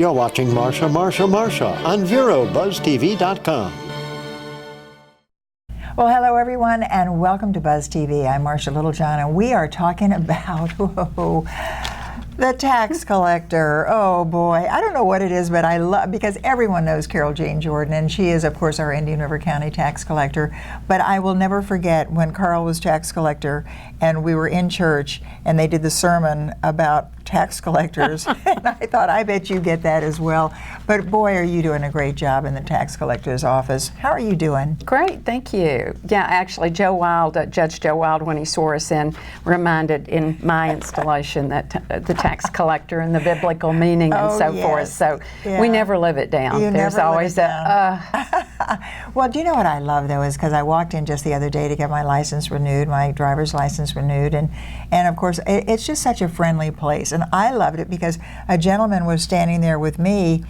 You're watching Marsha on VeroBuzzTV.com. Well, hello everyone, and welcome to Buzz TV. I'm Marsha Littlejohn, and we are talking about the tax collector. Oh boy, I don't know what it is, but I love, because everyone knows Carole Jane Jordan, and she is, of course, our Indian River County tax collector. But I will never forget when Carole was tax collector, and we were in church, and they did the sermon about tax collectors, and I thought, I bet you get that as well. But boy, are you doing a great job in the tax collector's office. How are you doing? Great, thank you. Yeah, actually, Joe Wild, Judge Joe Wild, when he swore us in, reminded in my installation that the tax collector and the biblical meaning and so forth. So we never live it down. There's always a. Well, do you know what I love though is because I walked in just the other day to get my license renewed, my driver's license renewed, and of course it's just such a friendly place, and I loved it because a gentleman was standing there with me.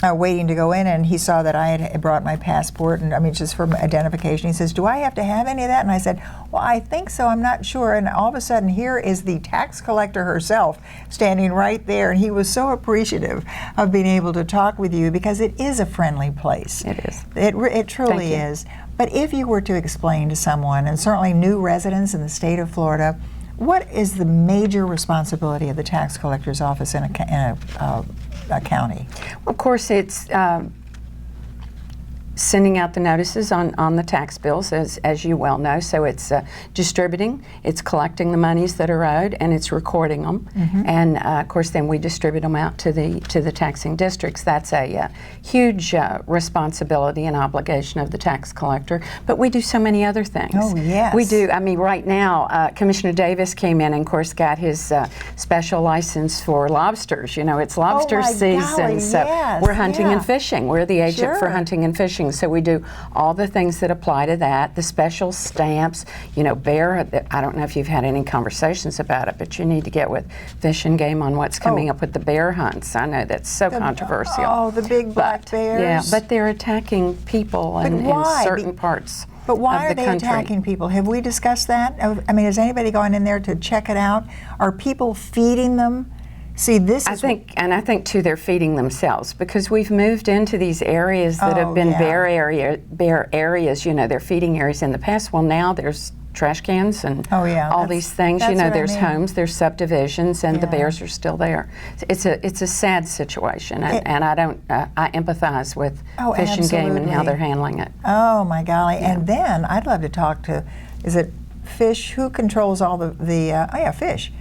Waiting to go in, and he saw that I had brought my passport, and I mean just for identification. He says, "Do I have to have any of that?" And I said, "Well, I think so. I'm not sure." And all of a sudden, here is the tax collector herself standing right there, and he was so appreciative of being able to talk with you because it is a friendly place. It is. It truly is. But if you were to explain to someone, and certainly new residents in the state of Florida, what is the major responsibility of the tax collector's office in a county? Of course, it's sending out the notices on the tax bills, as you well know. So it's distributing, it's collecting the monies that are owed, and it's recording them. And of course, then we distribute them out to the taxing districts. That's a huge responsibility and obligation of the tax collector. But we do so many other things. Oh yes, we do. I mean, right now, Commissioner Davis came in and, of course, got his special license for lobsters. You know, it's lobster season, so we're hunting and fishing. We're the agent for hunting and fishing. So we do all the things that apply to that, the special stamps, you know, bear, I don't know if you've had any conversations about it, but you need to get with Fish and Game on what's coming up with the bear hunts. I know that's so controversial. Oh, the big black bears. Yeah, but they're attacking people in certain parts. But why are they attacking people? Have we discussed that? I mean, has anybody gone in there to check it out? Are people feeding them? See, I think too, they're feeding themselves because we've moved into these areas that have been bear areas. You know, they're feeding areas in the past. Well, now there's trash cans and all these things. You know, there's homes, there's subdivisions, and the bears are still there. It's a sad situation, and I empathize with Fish and Game and how they're handling it. Oh my golly! And then I'd love to talk to, is it Fish? Who controls all Fish,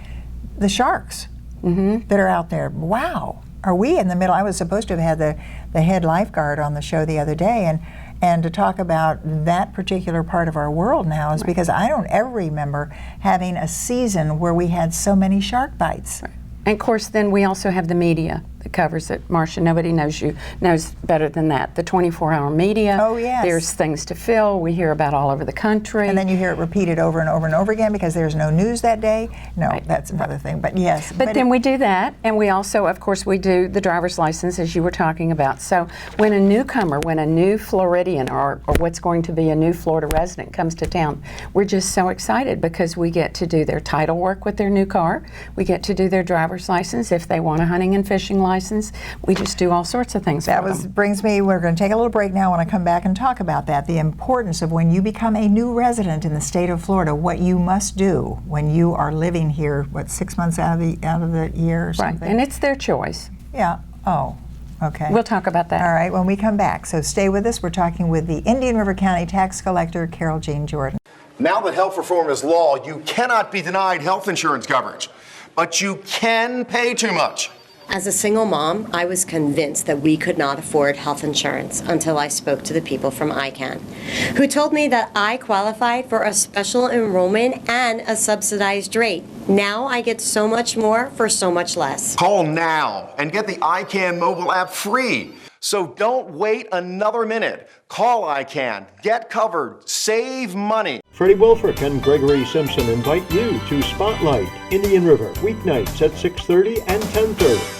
the sharks. That are out there. Wow. Are we in the middle? I was supposed to have had the head lifeguard on the show the other day, and to talk about that particular part of our world now is because I don't ever remember having a season where we had so many shark bites. And of course, then we also have the media that covers it. Marsha, nobody knows better than that. The 24-hour media. Oh, yes. There's things to fill. We hear about all over the country. And then you hear it repeated over and over and over again because there's no news that day. No, that's another thing. But yes. But then we do that, and we also, of course, we do the driver's license, as you were talking about. So when a newcomer, when a new Floridian or what's going to be a new Florida resident comes to town, we're just so excited because we get to do their title work with their new car. We get to do their driver's license. If they want a hunting and fishing license, we just do all sorts of things for them. Brings me, we're going to take a little break now. When I come back and talk about that, the importance of when you become a new resident in the state of Florida, what you must do when you are living here, 6 months out of the year or something? Right, and it's their choice. Yeah, okay. We'll talk about that. All right, when we come back. So stay with us. We're talking with the Indian River County tax collector, Carole Jane Jordan. Now that health reform is law, you cannot be denied health insurance coverage. But you can pay too much. As a single mom, I was convinced that we could not afford health insurance until I spoke to the people from ICANN, who told me that I qualified for a special enrollment and a subsidized rate. Now I get so much more for so much less. Call now and get the ICANN mobile app free. So don't wait another minute. Call ICANN, get covered, save money. Freddie Wilfrick and Gregory Simpson invite you to Spotlight, Indian River, weeknights at 6:30 and 10:30.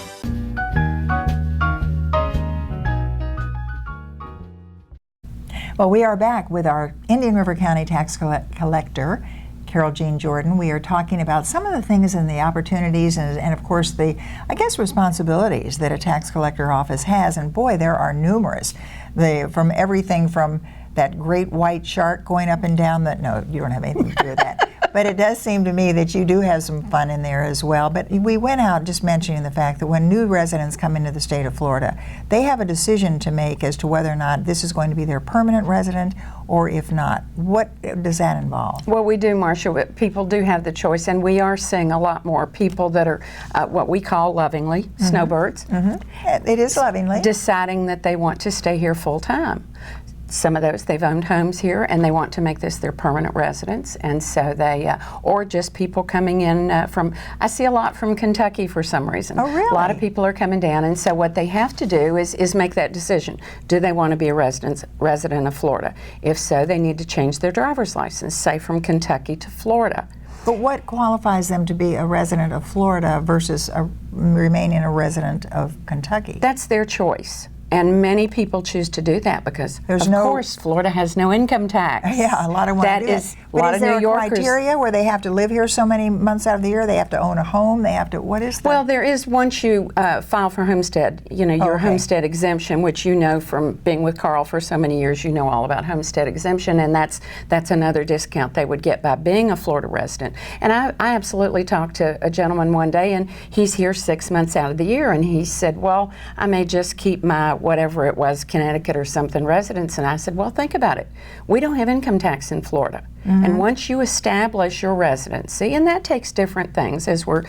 Well, we are back with our Indian River County tax collector, Carole Jean Jordan. We are talking about some of the things and the opportunities and of course, the, I guess, responsibilities that a tax collector office has. And boy, there are numerous. From everything from that great white shark going up and down that, no, you don't have anything to do with that. But it does seem to me that you do have some fun in there as well. But we went out just mentioning the fact that when new residents come into the state of Florida, they have a decision to make as to whether or not this is going to be their permanent resident or if not. What does that involve? Well, we do, Marcia. People do have the choice, and we are seeing a lot more people that are what we call lovingly snowbirds. It is lovingly. Deciding that they want to stay here full time. Some of those, they've owned homes here and they want to make this their permanent residence, and so they, or just people coming in from, I see a lot from Kentucky for some reason. Oh, really? A lot of people are coming down, and so what they have to do is make that decision. Do they want to be a resident of Florida? If so, they need to change their driver's license, say from Kentucky to Florida. But what qualifies them to be a resident of Florida versus remaining a resident of Kentucky? That's their choice. And many people choose to do that because, of course, Florida has no income tax. Yeah, a lot of want to do that. But is there a criteria where they have to live here so many months out of the year? They have to own a home? They have to, what is that? Well, there is, once you file for homestead, you know, your homestead exemption, which you know from being with Carole for so many years, you know all about homestead exemption, and that's another discount they would get by being a Florida resident. And I absolutely talked to a gentleman one day, and he's here 6 months out of the year, and he said, well, I may just keep my whatever it was, Connecticut or something, residence. And I said, well, think about it. We don't have income tax in Florida. And once you establish your residency, and that takes different things as we're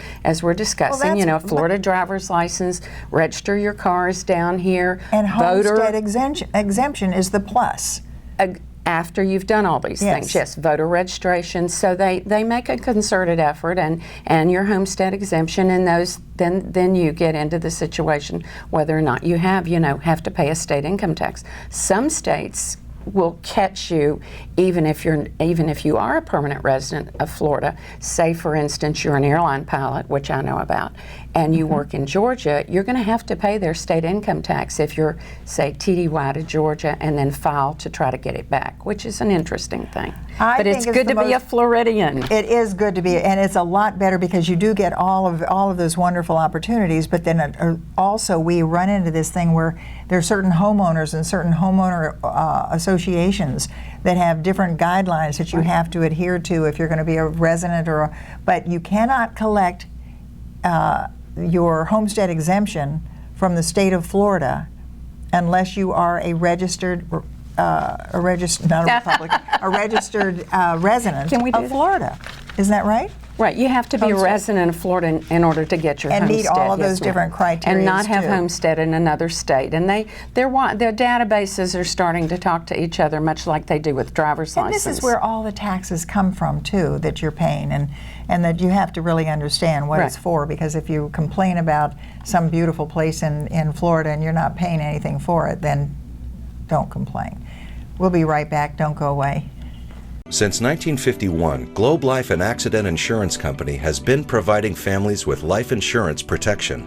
discussing, you know, Florida driver's license, register your cars down here. And homestead exemption is the plus. After you've done all these things, yes, voter registration. So they make a concerted effort, and your homestead exemption, and those then you get into the situation whether or not you have to pay a state income tax. Some states will catch you even if you are a permanent resident of Florida. Say, for instance, you're an airline pilot, which I know about, and you work in Georgia, you're going to have to pay their state income tax if you're, say, TDY to Georgia and then file to try to get it back, which is an interesting thing. But it's good to be a Floridian. It is good to be, and it's a lot better because you do get all of those wonderful opportunities, but then also we run into this thing where there are certain homeowners and certain homeowner associations that have different guidelines that you have to adhere to if you're going to be a resident but you cannot collect your homestead exemption from the state of Florida unless you are a registered resident of Florida. Isn't that right? Right, you have to be a resident of Florida in order to get your homestead. And meet all of those different criteria. And not have homestead in another state. And their databases are starting to talk to each other much like they do with driver's license. And this is where all the taxes come from too that you're paying, and that you have to really understand what it's for, because if you complain about some beautiful place in Florida and you're not paying anything for it, then don't complain. We'll be right back. Don't go away. Since 1951, Globe Life and Accident Insurance Company has been providing families with life insurance protection.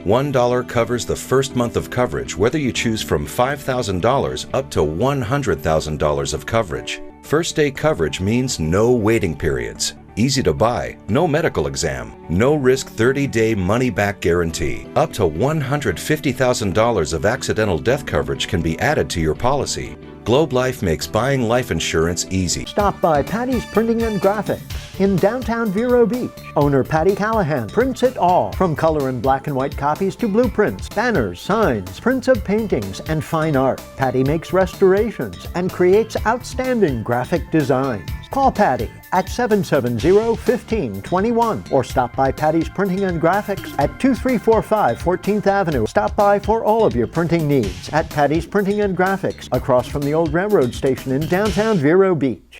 $1 covers the first month of coverage, whether you choose from $5,000 up to $100,000 of coverage. First day coverage means no waiting periods. Easy to buy, no medical exam, no risk 30-day money-back guarantee. Up to $150,000 of accidental death coverage can be added to your policy. Globe Life makes buying life insurance easy. Stop by Patty's Printing and Graphics in downtown Vero Beach. Owner Patty Callahan prints it all, from color and black and white copies to blueprints, banners, signs, prints of paintings, and fine art. Patty makes restorations and creates outstanding graphic designs. Call Patty at 770-1521 or stop by Patty's Printing and Graphics at 2345 14th Avenue. Stop by for all of your printing needs at Patty's Printing and Graphics across from the old railroad station in downtown Vero Beach.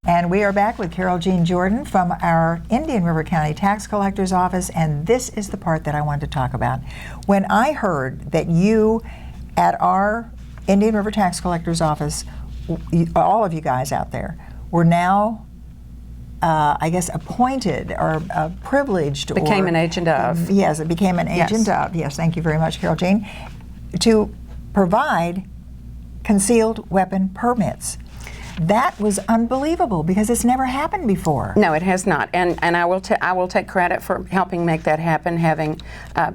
And we are back with Carole Jean Jordan from our Indian River County Tax Collector's Office, and this is the part that I wanted to talk about. When I heard that you, at our Indian River Tax Collector's Office, all of you guys out there, were now, I guess, appointed or privileged. Became an agent of. Yes, it became an agent of. Yes, thank you very much, Carole Jean, to provide concealed weapon permits. That was unbelievable because it's never happened before. No, it has not, and I will take credit for helping make that happen. Having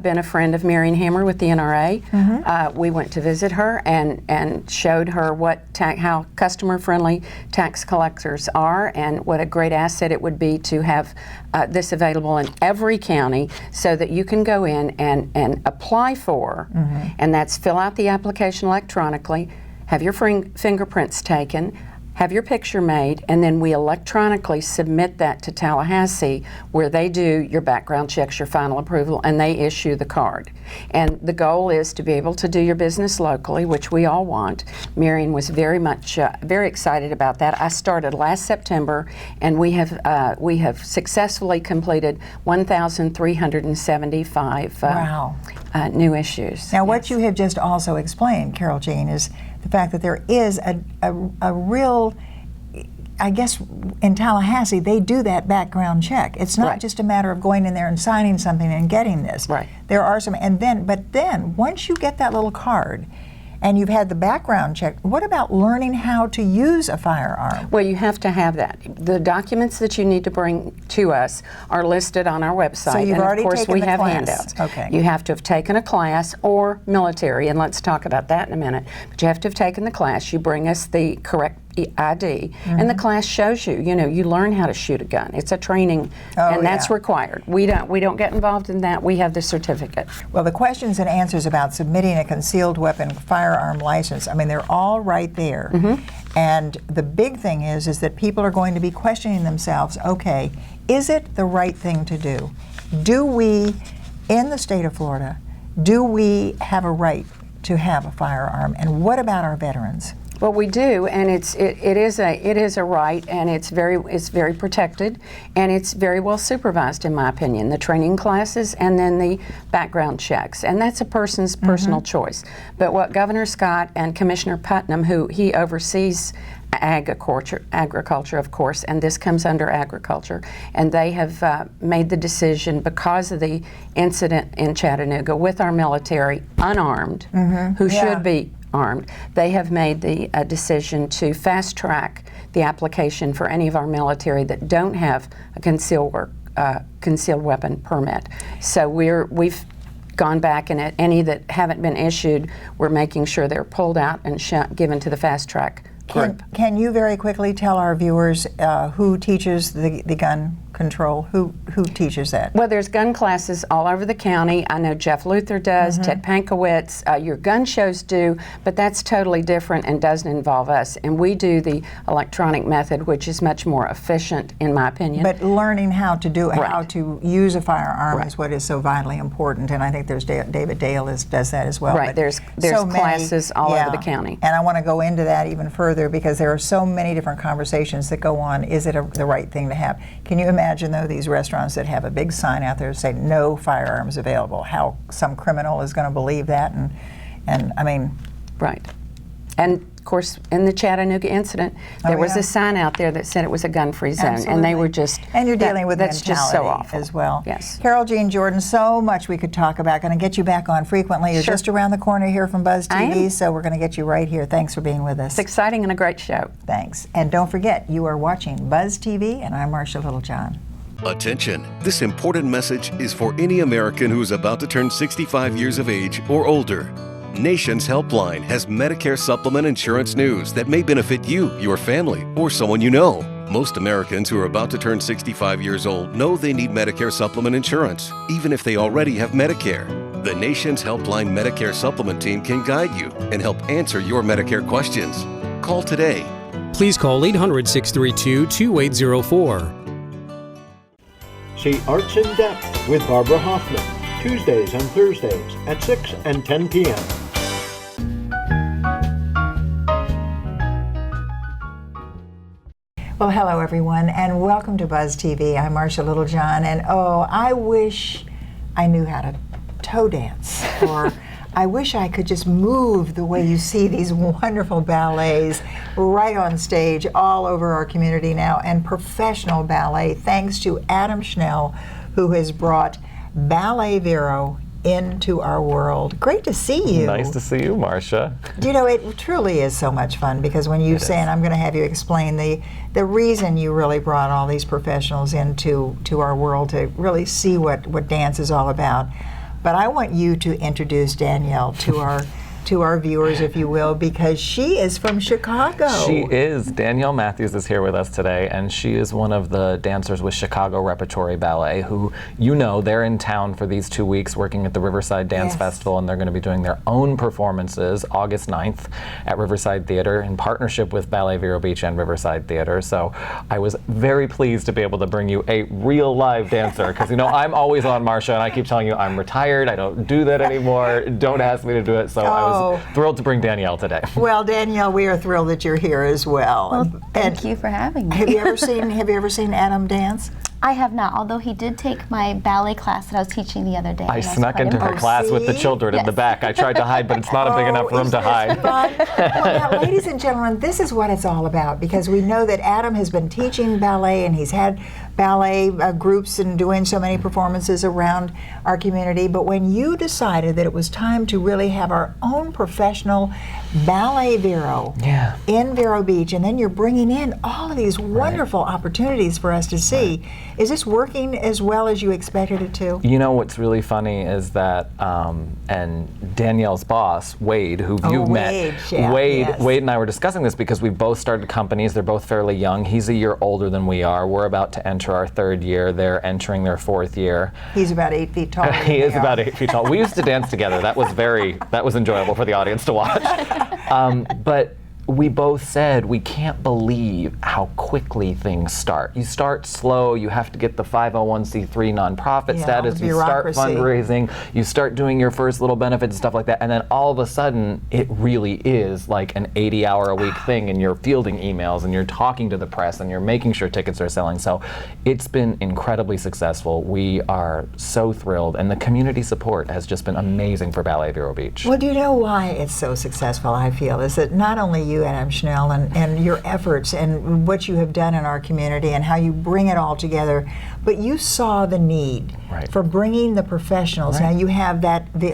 been a friend of Marion Hammer with the NRA, we went to visit her and showed her how customer-friendly tax collectors are, and what a great asset it would be to have this available in every county, so that you can go in and apply for, and that's fill out the application electronically, have your fingerprints taken, have your picture made, and then we electronically submit that to Tallahassee, where they do your background checks, your final approval, and they issue the card. And the goal is to be able to do your business locally, which we all want. Marion was very excited about that. I started last September, and we have successfully completed 1,375 new issues. Now, what you have just also explained, Carole Jean, is the fact that there is a real, I guess in Tallahassee, they do that background check. It's not just a matter of going in there and signing something and getting this. Right. There are some, but then once you get that little card and you've had the background check, what about learning how to use a firearm? Well, you have to have that. The documents that you need to bring to us are listed on our website. So you've already taken the class. And of course we have handouts. Okay. You have to have taken a class or military, and let's talk about that in a minute. But you have to have taken the class. You bring us the correct ID, and the class shows you. You learn how to shoot a gun. It's a training, and that's required. We don't get involved in that. We have the certificate. Well, the questions and answers about submitting a concealed weapon firearm license, I mean, they're all right there. And the big thing is that people are going to be questioning themselves, okay, is it the right thing to do? Do we, in the state of Florida, do we have a right to have a firearm? And what about our veterans? Well, we do, and it is a right, and it's very protected, and it's very well supervised, in my opinion. The training classes and then the background checks, and that's a person's personal choice. But what Governor Scott and Commissioner Putnam, who he oversees agriculture, of course, and this comes under agriculture, and they have made the decision because of the incident in Chattanooga with our military unarmed, who should be armed. They have made the decision to fast track the application for any of our military that don't have a concealed weapon permit. So we've gone back, and at any that haven't been issued, we're making sure they're pulled out and given to the fast track group. Can you very quickly tell our viewers who teaches the gun control? Who teaches that? Well, there's gun classes all over the county. I know Jeff Luther does, Ted Pankowitz, your gun shows do, but that's totally different and doesn't involve us. And we do the electronic method, which is much more efficient, in my opinion. But learning how to how to use a firearm is what is so vitally important. And I think there's David Dale does that as well. Right. But there's so classes all over the county. And I want to go into that even further because there are so many different conversations that go on. Is it the right thing to have? Can you imagine, though, these restaurants that have a big sign out there saying no firearms available? How some criminal is going to believe that? And I mean... Right. And of course, in the Chattanooga incident, there was a sign out there that said it was a gun-free zone. Absolutely. And they were just... And you're dealing with that's mentality just so awful. as well. Yes. Carole Jean Jordan, so much we could talk about. Going to get you back on frequently. You're just around the corner here from Buzz TV, so we're going to get you right here. Thanks for being with us. It's exciting and a great show. Thanks. And don't forget, you are watching Buzz TV, and I'm Marcia Littlejohn. Attention! This important message is for any American who is about to turn 65 years of age or older. Nation's Helpline has Medicare supplement insurance news that may benefit you, your family, or someone you know. Most Americans who are about to turn 65 years old know they need Medicare supplement insurance, even if they already have Medicare. The Nation's Helpline Medicare supplement team can guide you and help answer your Medicare questions. Call today. Please call 800-632-2804. See Arts in Depth with Barbara Hoffman, Tuesdays and Thursdays at 6 and 10 p.m. Well, hello everyone, and welcome to Buzz TV. I'm Marcia Littlejohn, and I wish I knew how to toe dance, or I wish I could just move the way you see these wonderful ballets right on stage all over our community now, and professional ballet, thanks to Adam Schnell, who has brought Ballet Vero into our world. Great to see you. Nice to see you, Marcia. You know, it truly is so much fun because when you say, and I'm going to have you explain the reason you really brought all these professionals into our world to really see what dance is all about. But I want you to introduce Danielle to our viewers, if you will, because she is from Chicago. She is. Danielle Mathews is here with us today, and she is one of the dancers with Chicago Repertory Ballet, who, you know, they're in town for these 2 weeks working at the Riverside Dance Festival, and they're going to be doing their own performances August 9th at Riverside Theater in partnership with Ballet Vero Beach and Riverside Theater. So I was very pleased to be able to bring you a real live dancer, because, you know, I'm always on Marcia, and I keep telling you I'm retired, I don't do that anymore, don't ask me to do it, so I was thrilled to bring Danielle today. Well, Danielle, we are thrilled that you're here as well. Well, thank you for having me. Have you ever seen Adam dance? I have not, although he did take my ballet class that I was teaching the other day. I snuck into her class with the children in the back. I tried to hide, but it's not a big enough room to hide. Well, now, ladies and gentlemen, this is what it's all about, because we know that Adam has been teaching ballet, and he's had ballet groups and doing so many performances around our community. But when you decided that it was time to really have our own professional Ballet Vero in Vero Beach, and then you're bringing in all of these wonderful opportunities for us to see, is this working as well as you expected it to? You know what's really funny is that, and Danielle's boss, Wade, who you've met, Wade and I were discussing this because we both started companies. They're both fairly young. He's a year older than we are. We're about to enter our 3rd year. They're entering their 4th year. He's about 8 feet tall. He is about 8 feet tall. We used to dance together. That was enjoyable for the audience to watch. But we both said we can't believe how quickly things start. You start slow, you have to get the 501c3 nonprofit status, you start fundraising, you start doing your first little benefits and stuff like that, and then all of a sudden it really is like an 80-hour-a-week thing, and you're fielding emails and you're talking to the press and you're making sure tickets are selling. So it's been incredibly successful. We are so thrilled, and the community support has just been amazing for Ballet Vero Beach. Well, do you know why it's so successful, I feel, is that not only you, Adam Schnell, and your efforts and what you have done in our community and how you bring it all together, but you saw the need for bringing the professionals. Now you have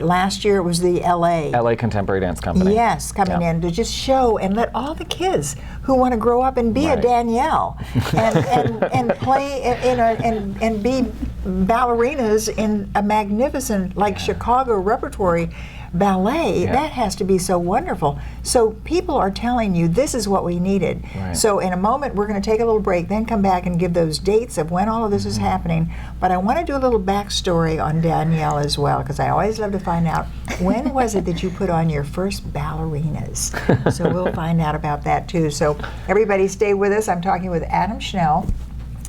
last year it was the LA Contemporary Dance Company. Yes, coming in to just show and let all the kids who want to grow up and be a Danielle and play and be ballerinas in a magnificent Chicago Repertory Ballet, that has to be so wonderful. So people are telling you this is what we needed. So in a moment we're going to take a little break, then come back and give those dates of when all of this is happening. But I want to do a little backstory on Danielle as well, because I always love to find out when was it that you put on your first ballerinas. So we'll find out about that too. So everybody stay with us. I'm talking with Adam Schnell.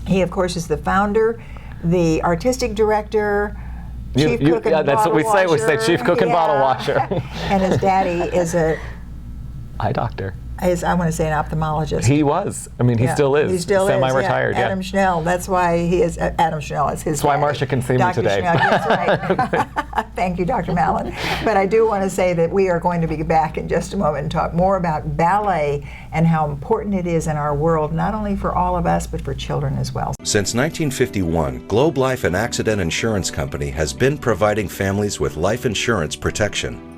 He of course is the founder, the artistic director, Chief Cook and that's what we say. We say Chief Cook and Bottle Washer. And his daddy is a eye doctor. I want to say an ophthalmologist. He was. I mean, he still is. He still semi-retired. Adam Schnell. That's why he is Adam Schnell. Is his. That's why Marcia can see me today. Schnell, that's right. Thank you, Dr. Mallon. But I do want to say that we are going to be back in just a moment and talk more about ballet and how important it is in our world, not only for all of us, but for children as well. Since 1951, Globe Life and Accident Insurance Company has been providing families with life insurance protection.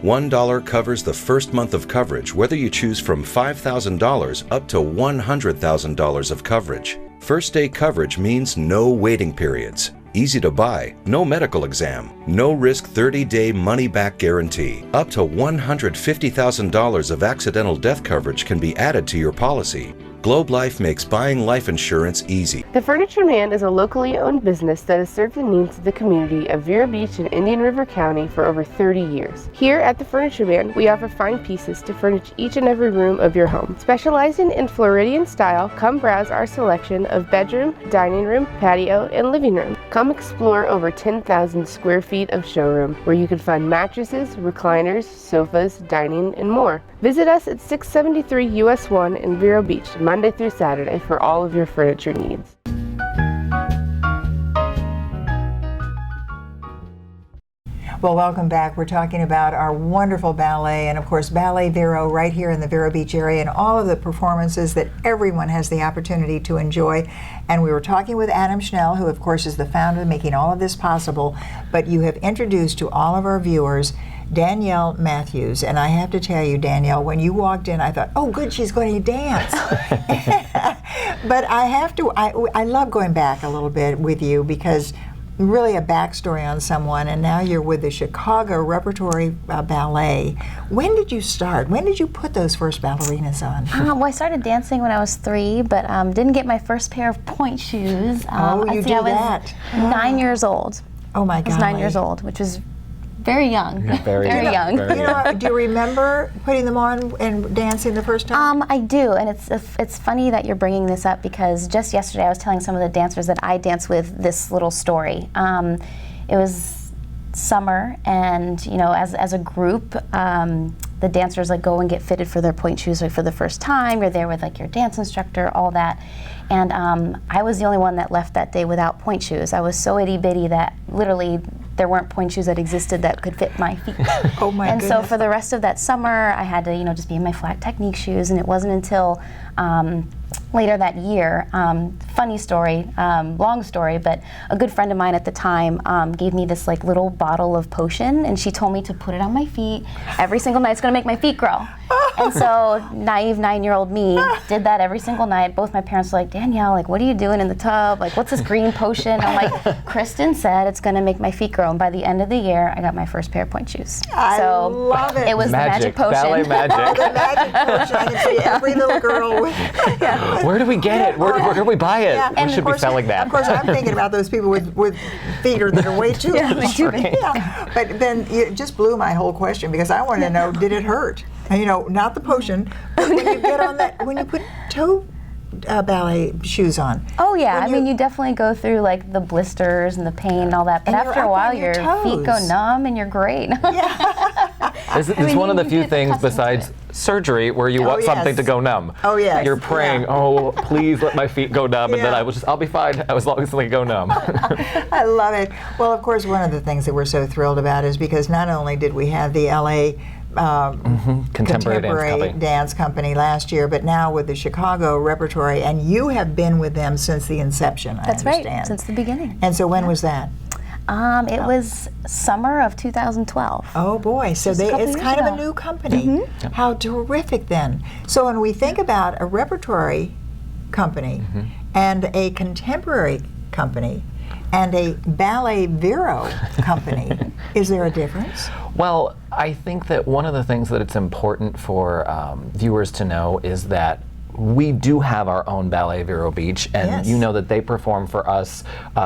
$1 covers the first month of coverage, whether you choose from $5,000 up to $100,000 of coverage. First day coverage means no waiting periods. Easy to buy, no medical exam, no risk 30-day money-back guarantee. Up to $150,000 of accidental death coverage can be added to your policy. Globe Life makes buying life insurance easy. The Furniture Man is a locally owned business that has served the needs of the community of Vero Beach and Indian River County for over 30 years. Here at the Furniture Man, we offer fine pieces to furnish each and every room of your home. Specializing in Floridian style, come browse our selection of bedroom, dining room, patio, and living room. Come explore over 10,000 square feet of showroom, where you can find mattresses, recliners, sofas, dining, and more. Visit us at 673 US 1 in Vero Beach, Monday through Saturday for all of your furniture needs. Well, welcome back. We're talking about our wonderful ballet and, of course, Ballet Vero right here in the Vero Beach area and all of the performances that everyone has the opportunity to enjoy. And we were talking with Adam Schnell, who, of course, is the founder making all of this possible. But you have introduced to all of our viewers Danielle Mathews. And I have to tell you, Danielle, when you walked in, I thought, oh, good, she's going to dance. But I have to, I love going back a little bit with you because really a backstory on someone, and now you're with the Chicago Repertory Ballet. When did you start? When did you put those first ballerinas on? Well, I started dancing when I was 3, but didn't get my first pair of pointe shoes. You did that? 9 years old. Oh my God! I was 9 years old, which was very young. Very young. Do you remember putting them on and dancing the first time? I do, and it's funny that you're bringing this up because just yesterday I was telling some of the dancers that I dance with this little story. It was summer, and as a group, the dancers go and get fitted for their pointe shoes for the first time. You're there with your dance instructor, all that, and I was the only one that left that day without pointe shoes. I was so itty bitty that literally there weren't pointe shoes that existed that could fit my feet. Oh my goodness. So for the rest of that summer, I had to, just be in my flat technique shoes, and it wasn't until later that year, funny story, long story, but a good friend of mine at the time gave me this little bottle of potion, and she told me to put it on my feet every single night. It's gonna make my feet grow. And so naive 9-year-old me did that every single night. Both my parents were like, Danielle, what are you doing in the tub? What's this green potion? I'm like, Kristen said it's gonna make my feet grow. And by the end of the year, I got my first pair of pointe shoes. I love it. It was magic. The magic potion. Ballet magic. The magic potion. I can see every little girl with. Where do we get it? Where do we buy it? Yeah. We should be selling that. Of course, I'm thinking about those people with feet that are way too large. Yeah. But then it just blew my whole question because I wanted to know, did it hurt? Not the potion, but when you get on that, when you put toe ballet shoes on. Oh yeah, you definitely go through the blisters and the pain and all that, but after a while your feet go numb and you're great. This is one of the few things besides surgery where you want something to go numb. Oh yes. You're praying, oh please let my feet go numb, and then I'll be fine as long as they go numb. I love it. Well, of course, one of the things that we're so thrilled about is because not only did we have the LA Contemporary Dance Company last year, but now with the Chicago Repertory, and you have been with them since the inception, I understand. Right, since the beginning. And so when was that? It was summer of 2012. Oh boy, so it's kind of a new company. Mm-hmm. How terrific then. So when we think about a repertory company and a contemporary company and a Ballet Vero company, is there a difference? Well, I think that one of the things that it's important for viewers to know is that we do have our own Ballet Vero Beach, and you know that they perform for us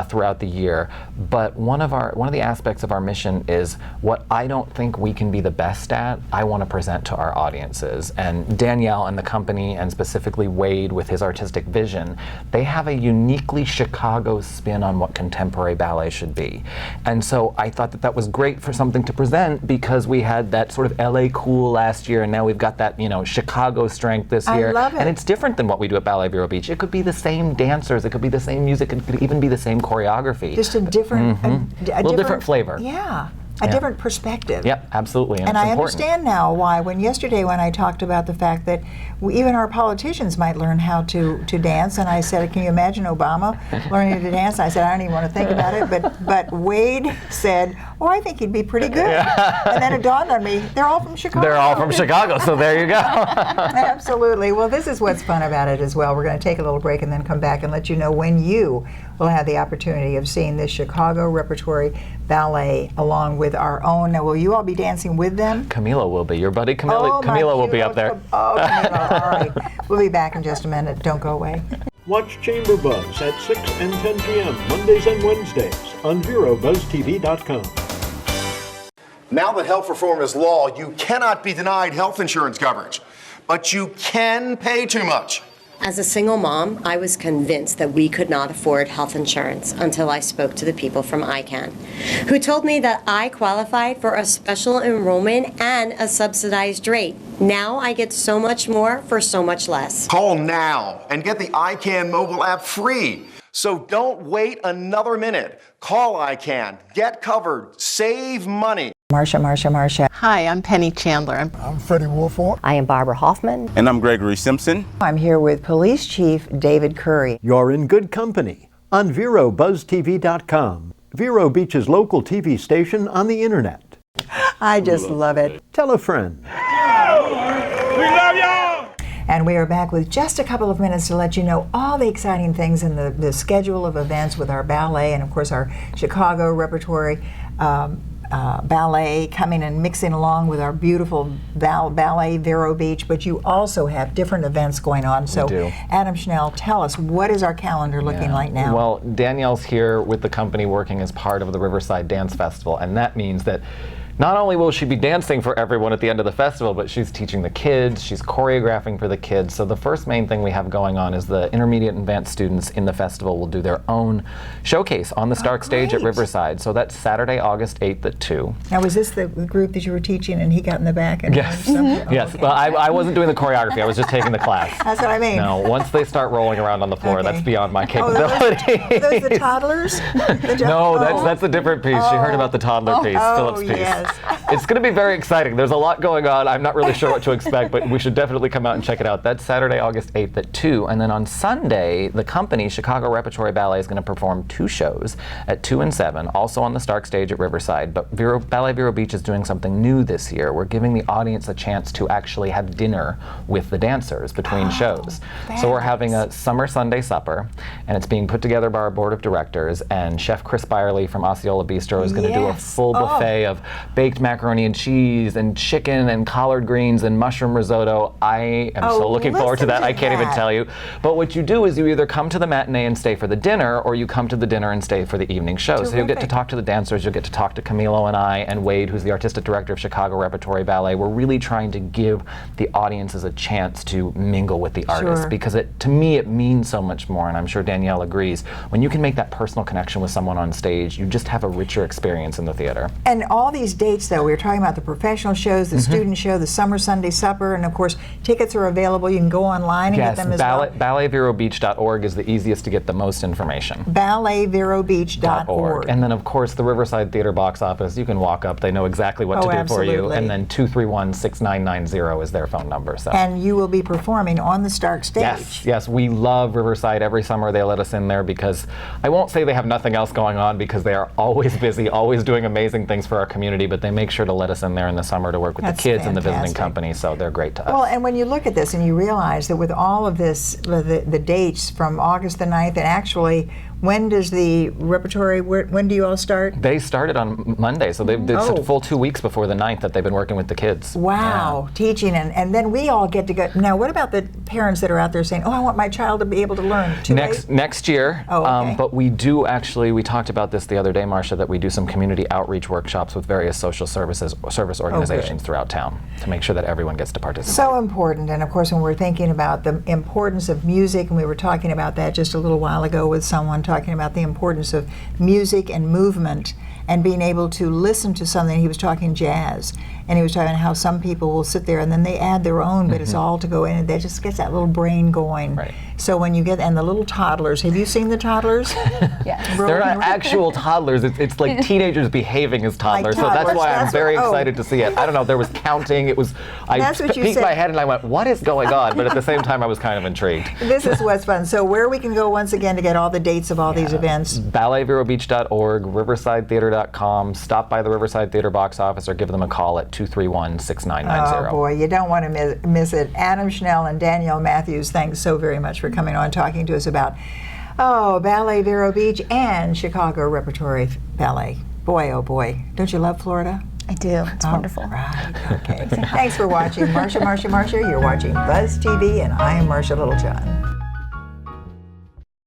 throughout the year. But one of the aspects of our mission is what I don't think we can be the best at, I want to present to our audiences. And Danielle and the company, and specifically Wade with his artistic vision, they have a uniquely Chicago spin on what contemporary ballet should be. And so I thought that was great for something to present because we had that sort of LA cool last year, and now we've got that Chicago strength this year. I love it. And it's different than what we do at Ballet Vero Beach. It could be the same dancers, it could be the same music, it could even be the same choreography. Just a different, a little different flavor. Yeah. A different perspective. Yep, absolutely. And I understand now why, yesterday when I talked about the fact that even our politicians might learn how to dance, and I said, can you imagine Obama learning to dance? I said, I don't even want to think about it, but Wade said, oh, I think he'd be pretty good. And then it dawned on me, they're all from Chicago. They're all from Chicago, so there you go. Absolutely. Well, this is what's fun about it as well. We're going to take a little break and then come back and let you know when you will have the opportunity of seeing this Chicago Repertory Ballet along with our own. Now, will you all be dancing with them? Camilo will be. Your buddy Camilo will be up there. Oh, Camilo. All right. We'll be back in just a minute. Don't go away. Watch Chamber Buzz at 6 and 10 p.m. Mondays and Wednesdays on VeroBuzzTV.com. Now that health reform is law, you cannot be denied health insurance coverage, but you can pay too much. As a single mom, I was convinced that we could not afford health insurance until I spoke to the people from ICANN, who told me that I qualified for a special enrollment and a subsidized rate. Now I get so much more for so much less. Call now and get the ICANN mobile app free. So don't wait another minute. Call ICANN. Get covered. Save money. Marcia. Hi, I'm Penny Chandler. I'm Freddie Wolford. I am Barbara Hoffman. And I'm Gregory Simpson. I'm here with Police Chief David Curry. You're in good company on VeroBuzzTV.com, Vero Beach's local TV station on the internet. I just love it. Tell a friend. We love y'all! And we are back with just a couple of minutes to let you know all the exciting things in the schedule of events with our ballet and, of course, our Chicago Repertory Ballet coming and mixing along with our beautiful Ballet Vero Beach. But you also have different events going on. So, Adam Schnell, tell us, what is our calendar looking like now? Well, Danielle's here with the company working as part of the Riverside Dance Festival, and that means that not only will she be dancing for everyone at the end of the festival, but she's teaching the kids, she's choreographing for the kids. So the first main thing we have going on is the intermediate and advanced students in the festival will do their own showcase on the Stark stage at Riverside. So that's Saturday, August 8th at 2. Now, was this the group that you were teaching and he got in the back and yes. something? Yes, well, I wasn't doing the choreography, I was just taking the class. That's what I mean. No, once they start rolling around on the floor, that's beyond my capability. Are those the toddlers? No, that's a different piece. She heard about the toddler piece, Philip's piece. Yes. It's going to be very exciting. There's a lot going on. I'm not really sure what to expect, but we should definitely come out and check it out. That's Saturday, August 8th at 2. And then on Sunday, the company, Chicago Repertory Ballet, is going to perform 2 shows at 2 and 7, also on the Stark stage at Riverside. But Ballet Vero Beach is doing something new this year. We're giving the audience a chance to actually have dinner with the dancers between shows. So we're having a summer Sunday supper, and it's being put together by our board of directors. And Chef Chris Byerly from Osceola Bistro is going to do a full buffet of baked macaroni and cheese and chicken and collard greens and mushroom risotto. I am so looking forward to that. I can't even tell you. But what you do is you either come to the matinee and stay for the dinner, or you come to the dinner and stay for the evening show. So you'll get to talk to the dancers, you'll get to talk to Camilo and I and Wade, who's the artistic director of Chicago Repertory Ballet. We're really trying to give the audiences a chance to mingle with the artists, because to me it means so much more, and I'm sure Danielle agrees. When you can make that personal connection with someone on stage, you just have a richer experience in the theater. And all these dates, though, we were talking about the professional shows, the student show, the summer Sunday supper, and of course tickets are available. You can go online and get them as well. BalletVeroBeach.org is the easiest to get the most information. BalletVeroBeach.org. And then of course the Riverside Theater box office, you can walk up, they know exactly what to do for you. And then 231-6990 is their phone number. So. And you will be performing on the Stark stage. Yes, we love Riverside. Every summer they let us in there because I won't say they have nothing else going on, because they are always busy, always doing amazing things for our community, but they make sure to let us in there in the summer to work with the kids and the visiting company, so they're great to us. Well, and when you look at this and you realize that with all of this, the dates from August the 9th, and actually, when does the repertory, when do you all start? They started on Monday, so it's a full 2 weeks before the 9th that they've been working with the kids. Wow, teaching, and then we all get to go. Now, what about the parents that are out there saying, I want my child to be able to learn? Next year, but we do actually, we talked about this the other day, Marcia, that we do some community outreach workshops with various social service organizations throughout town to make sure that everyone gets to participate. So important, and of course when we're thinking about the importance of music, and we were talking about that just a little while ago with someone talking about the importance of music and movement and being able to listen to something. He was talking jazz, and he was talking how some people will sit there and then they add their own, but it's all to go in, and that just gets that little brain going. Right. So when you get, and the little toddlers, have you seen the toddlers? Yes. They're not actual toddlers, it's like teenagers behaving as toddlers, so that's why I'm very excited to see it. I don't know, there was counting, I peeked my head and I went, what is going on? But at the same time I was kind of intrigued. This is what's fun. So where we can go once again to get all the dates of all these events? BalletVeroBeach.org, RiversideTheater.com, stop by the Riverside Theater box office or give them a call at 231-6990. Oh boy, you don't want to miss it. Adam Schnell and Danielle Mathews, thanks so very much for coming on talking to us about Ballet Vero Beach and Chicago Repertory Ballet. Boy, oh boy, don't you love Florida? I do. It's wonderful. Right. Okay. Thanks for watching. Marcia, you're watching Buzz TV, and I am Marcia Littlejohn.